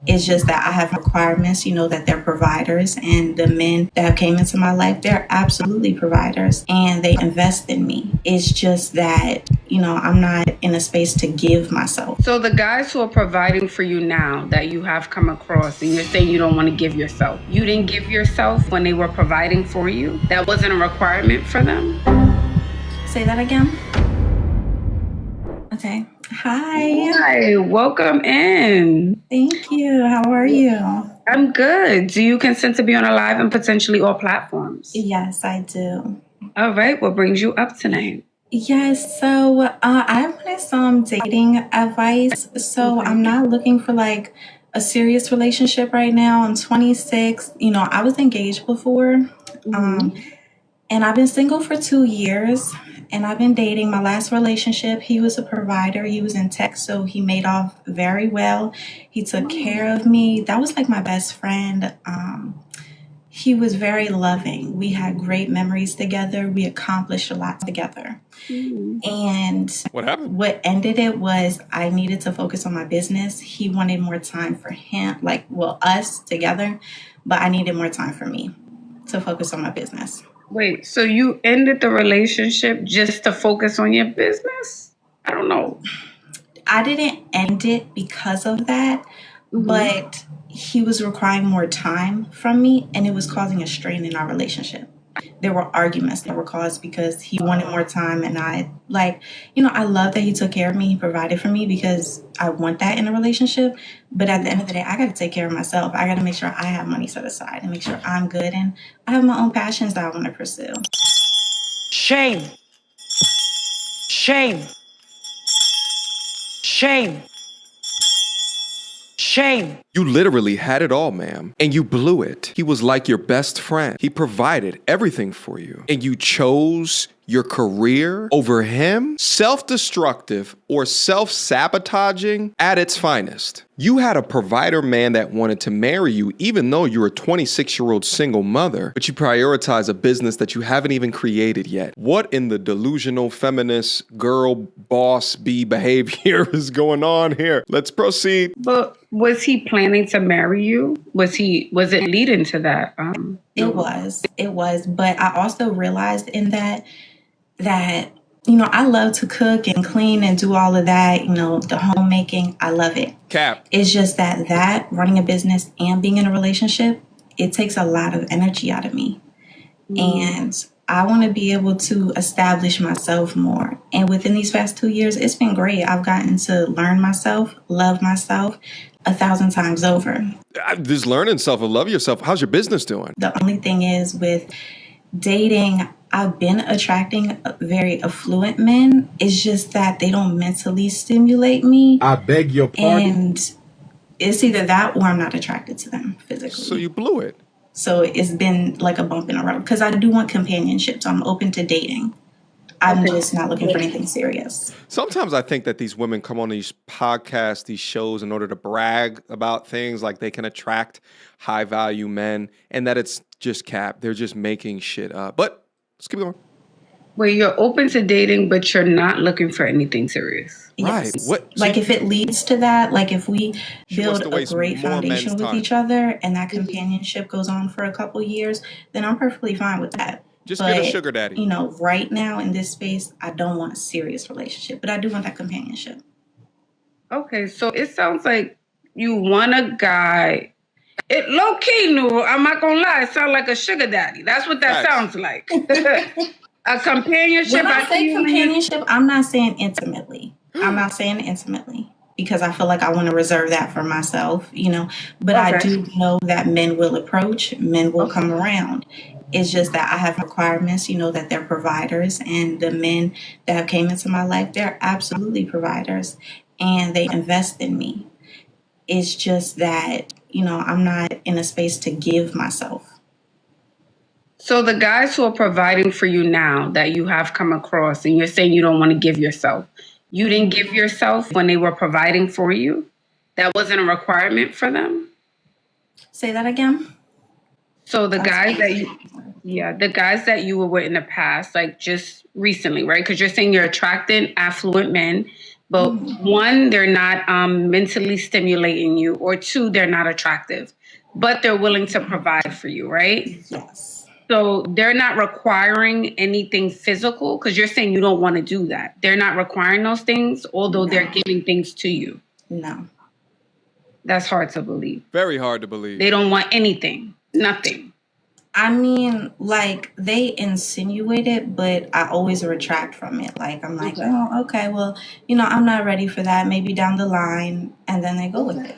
It's just that I have requirements, that they're providers, and the men that have came into my life, they're absolutely providers and they invest in me. It's just that, I'm not in a space to give myself. So the guys who are providing for you now that you have come across and you're saying you don't want to give yourself, you didn't give yourself when they were providing for you? That wasn't a requirement for them? Say that again. Okay. Hi, welcome in. Thank you. How are you? I'm good. Do you consent to be on a live and potentially all platforms? Yes, I do. All right. What brings you up tonight? Yes. So I wanted some dating advice. So I'm not looking for like a serious relationship right now. I'm 26. I was engaged before. And I've been single for 2 years, and I've been dating. My last relationship, he was a provider. He was in tech, so he made off very well. He took care of me. That was like my best friend. He was very loving. We had great memories together. We accomplished a lot together. And what happened? What ended it was I needed to focus on my business. He wanted more time for him, us together, but I needed more time for me to focus on my business. Wait, so you ended the relationship just to focus on your business? I don't know. I didn't end it because of that, but he was requiring more time from me, and it was causing a strain in our relationship. There were arguments that were caused because he wanted more time, and I love that he took care of me, he provided for me because I want that in a relationship. But at the end of the day, I got to take care of myself. I got to make sure I have money set aside and make sure I'm good, and I have my own passions that I want to pursue. Shame. Shame. Shame. Shame. You literally had it all, ma'am, and you blew it. He was like your best friend. He provided everything for you, and you chose your career over him? Self-destructive or self-sabotaging at its finest. You had a provider man that wanted to marry you even though you're a 26-year-old single mother, but you prioritize a business that you haven't even created yet. What in the delusional feminist girl boss bee behavior is going on here? Let's proceed. But was he planning to marry you? Was it leading to that? It was. But I also realized in that I love to cook and clean and do all of that, the homemaking. I love it. Cap. It's just that running a business and being in a relationship, it takes a lot of energy out of me. And I want to be able to establish myself more. And within these past 2 years, it's been great. I've gotten to learn myself, love myself 1,000 times over. This learning self and love yourself. How's your business doing? The only thing is with dating, I've been attracting very affluent men. It's just that they don't mentally stimulate me. I beg your pardon. And it's either that or I'm not attracted to them physically. So you blew it. So it's been like a bump in the road because I do want companionship. So I'm open to dating. I'm just not looking for anything serious. Sometimes I think that these women come on these podcasts, these shows in order to brag about things like they can attract high value men and that it's just cap. They're just making shit up. But let's keep going. Well, you're open to dating, but you're not looking for anything serious. Right. Yes. What? Like if it leads to that, like if we build a great foundation with each other and that companionship goes on for a couple years, then I'm perfectly fine with that. Just get a sugar daddy. Right now in this space, I don't want a serious relationship, but I do want that companionship. Okay, so it sounds like you want a guy. It low key, Nuru, I'm not gonna lie, it sounds like a sugar daddy. That's what that sounds like. A companionship. When I say companionship, I'm not saying intimately. Because I feel like I want to reserve that for myself, But I do know that men will approach, men will come around. It's just that I have requirements, that they're providers, and the men that have came into my life, they're absolutely providers and they invest in me. It's just that, I'm not in a space to give myself. So the guys who are providing for you now that you have come across and you're saying you don't want to give yourself, you didn't give yourself when they were providing for you? That wasn't a requirement for them? Say that again. So the guys that you were with in the past, like just recently, right? Because you're saying you're attracting affluent men But one, they're not mentally stimulating you, or two, they're not attractive, but they're willing to provide for you, right? Yes. So they're not requiring anything physical, because you're saying you don't want to do that. They're not requiring those things, although they're giving things to you. No. That's hard to believe. Very hard to believe. They don't want anything, nothing. I mean, like, they insinuate it, but I always retract from it. Like, I'm like, oh, okay, well, I'm not ready for that. Maybe down the line. And then they go with it.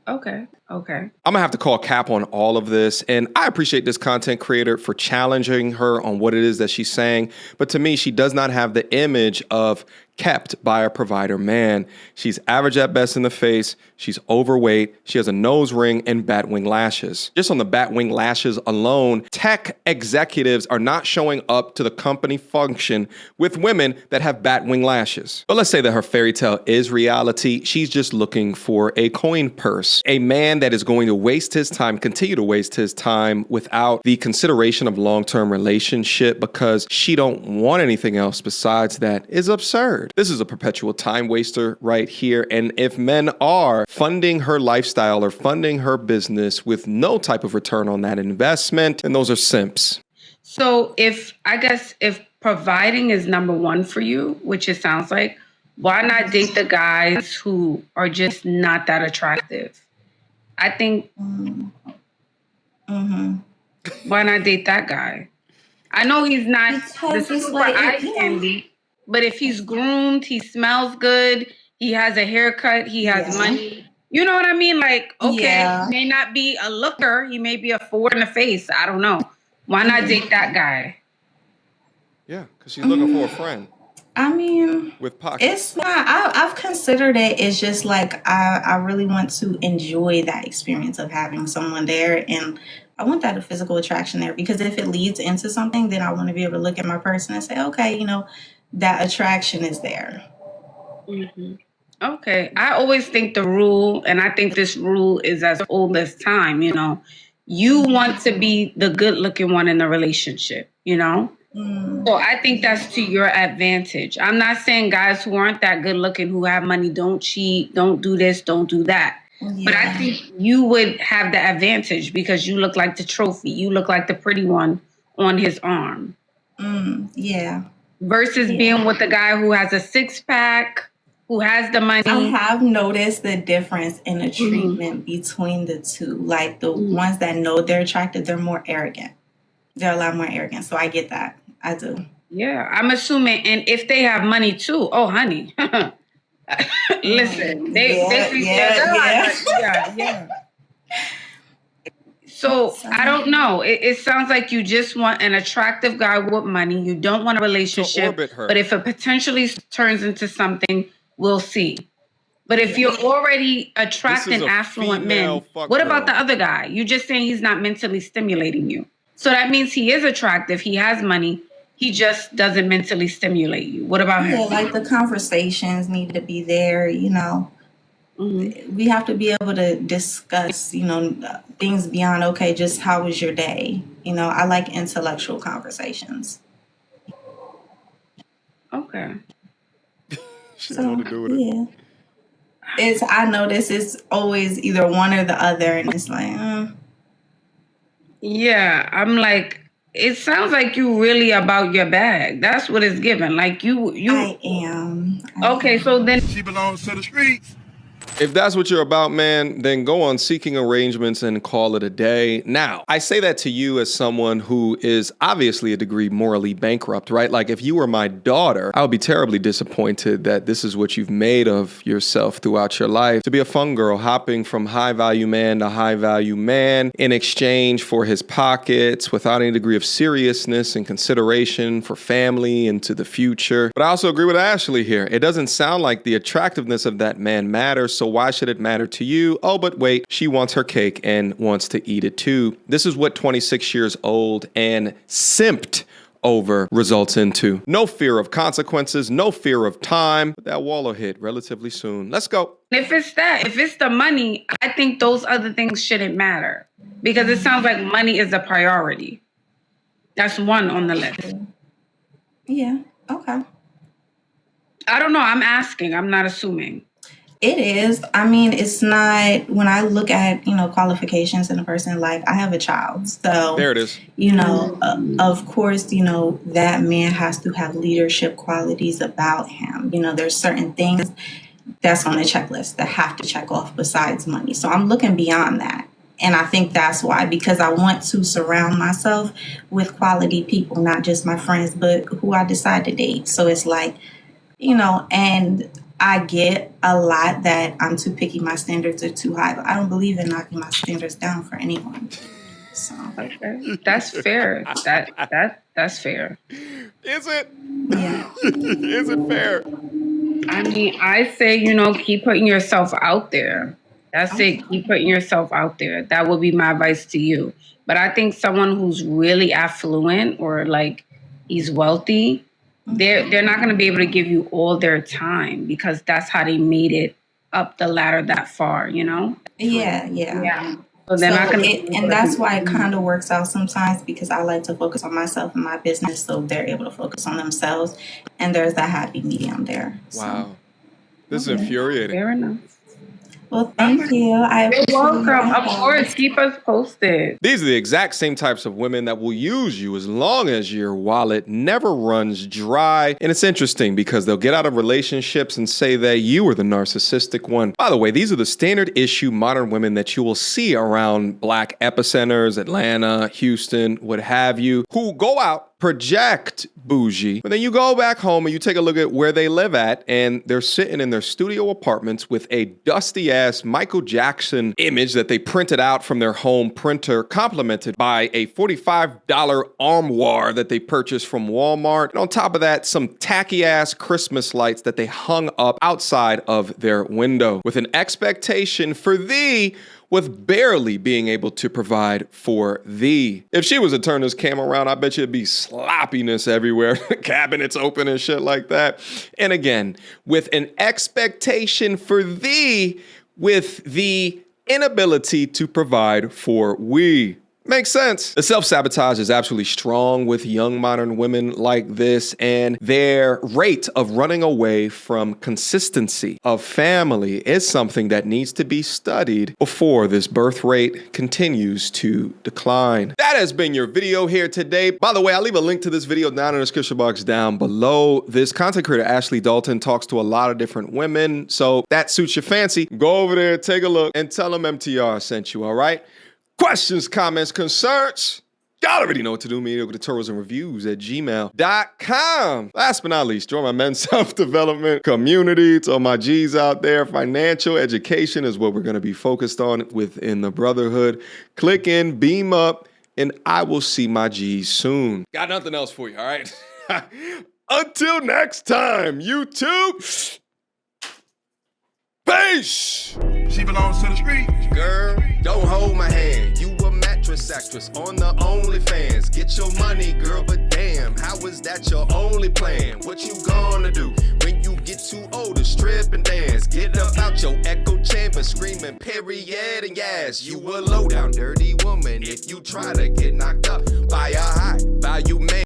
Okay. I'm gonna have to call cap on all of this. And I appreciate this content creator for challenging her on what it is that she's saying. But to me, she does not have the image of kept by a provider man. She's average at best in the face. She's overweight. She has a nose ring and batwing lashes. Just on the batwing lashes alone, tech executives are not showing up to the company function with women that have batwing lashes. But let's say that her fairy tale is reality. She's just looking for a coin purse, a man that is going to waste his time, continue to waste his time without the consideration of long-term relationship, because she don't want anything else besides that, is absurd. This is a perpetual time waster right here. And if men are funding her lifestyle or funding her business with no type of return on that investment, then those are simps. So if providing is number one for you, which it sounds like, why not date the guys who are just not that attractive? I think, why not date that guy? I know he's not Because the it's super like, eye candy, but if he's groomed, he smells good, he has a haircut, he has money. You know what I mean? Like, okay, he may not be a looker, he may be a four in the face. I don't know. Why not date that guy? Yeah, because she's looking for a friend. I mean, with pockets. It's not. I've considered it. It's just like I really want to enjoy that experience of having someone there, and I want that physical attraction there, because if it leads into something, then I want to be able to look at my person and say, okay, that attraction is there. Mm-hmm. Okay, I always think the rule, and I think this rule is as old as time. You want to be the good-looking one in the relationship. So I think that's to your advantage. I'm not saying guys who aren't that good looking, who have money, don't cheat, don't do this, don't do that. Yeah. But I think you would have the advantage because you look like the trophy. You look like the pretty one on his arm. Yeah. Versus being with the guy who has a six-pack, who has the money. I have noticed the difference in the treatment between the two. Like the ones that know they're attractive, they're more arrogant. They're a lot more arrogant. So I get that. I do. Yeah, I'm assuming. And if they have money too, oh, honey. Listen, they yeah. So I don't know. It sounds like you just want an attractive guy with money. You don't want a relationship. But if it potentially turns into something, we'll see. But if you're already attracting affluent men, what about the other guy? You're just saying he's not mentally stimulating you. So that means he is attractive. He has money. He just doesn't mentally stimulate you. What about him? Yeah, like the conversations need to be there, We have to be able to discuss, things beyond, okay, just how was your day? I like intellectual conversations. Okay. She doesn't know what to do with it. I notice it's always either one or the other, and it's like, Yeah, I'm like, it sounds like you really about your bag. That's what it's given. Like you. I am. Okay, so then she belongs to the streets. If that's what you're about, man, then go on seeking arrangements and call it a day. Now, I say that to you as someone who is obviously a degree morally bankrupt, right? Like if you were my daughter, I would be terribly disappointed that this is what you've made of yourself throughout your life. To be a fun girl, hopping from high value man to high value man in exchange for his pockets without any degree of seriousness and consideration for family and to the future. But I also agree with Ashley here. It doesn't sound like the attractiveness of that man matters. So why should it matter to you? Oh, but wait, she wants her cake and wants to eat it too. This is what 26 years old and simped over results into. No fear of consequences, no fear of time. But that wall will hit relatively soon. Let's go. If it's the money, I think those other things shouldn't matter because it sounds like money is a priority. That's one on the list. Yeah. Okay. I don't know. I'm asking. I'm not assuming. It is. I mean, it's not, when I look at, qualifications in a person, like I have a child. So, There it is. Of course, that man has to have leadership qualities about him. There's certain things that's on the checklist that have to check off besides money. So I'm looking beyond that. And I think that's why, because I want to surround myself with quality people, not just my friends, but who I decide to date. So it's like, and I get a lot that I'm too picky, my standards are too high, but I don't believe in knocking my standards down for anyone. So okay. That's fair. That's fair. Is it? yeah. Is it fair? I mean, I say, keep putting yourself out there. That's it. Keep putting yourself out there. That would be my advice to you. But I think someone who's really affluent or like he's wealthy, they're not going to be able to give you all their time because that's how they made it up the ladder that far, Yeah. So they're not going to. And that's why it kind of works out sometimes, because I like to focus on myself and my business, so they're able to focus on themselves, and there's that happy medium there. Wow. This is infuriating. Fair enough. Well, thank you. You're welcome. Of course, keep us posted. These are the exact same types of women that will use you as long as your wallet never runs dry. And it's interesting because they'll get out of relationships and say that you are the narcissistic one. By the way, these are the standard issue modern women that you will see around Black epicenters, Atlanta, Houston, what have you, who go out, project bougie, but then you go back home and you take a look at where they live at, and they're sitting in their studio apartments with a dusty ass Michael Jackson image that they printed out from their home printer, complemented by a $45 armoire that they purchased from Walmart. And on top of that, some tacky ass Christmas lights that they hung up outside of their window with an expectation for thee, with barely being able to provide for thee. If she was to turn this camera around, I bet you it'd be sloppiness everywhere, cabinets open and shit like that. And again, with an expectation for thee, with the inability to provide for we. Makes sense. The self-sabotage is absolutely strong with young modern women like this, and their rate of running away from consistency of family is something that needs to be studied before this birth rate continues to decline. That has been your video here today. By the way, I'll leave a link to this video down in the description box down below. This content creator, Ashley Dalton, talks to a lot of different women, so that suits your fancy. Go over there, take a look, and tell them MTR sent you, all right? Questions, comments, concerns? Y'all already know what to do. Mediocre tutorials and reviews at gmail.com. Last but not least, join my men's self-development community. To all my G's out there, financial education is what we're going to be focused on within the Brotherhood. Click in, beam up, and I will see my G's soon. Got nothing else for you, all right? Until next time, YouTube. Peace! She belongs to the street. Girl, don't hold my hand. You a mattress actress on the OnlyFans. Get your money, girl, but damn, how is that your only plan? What you gonna do when you get too old to strip and dance? Get up out your echo chamber screaming period and yes. You a low down dirty woman if you try to get knocked up by a high value man.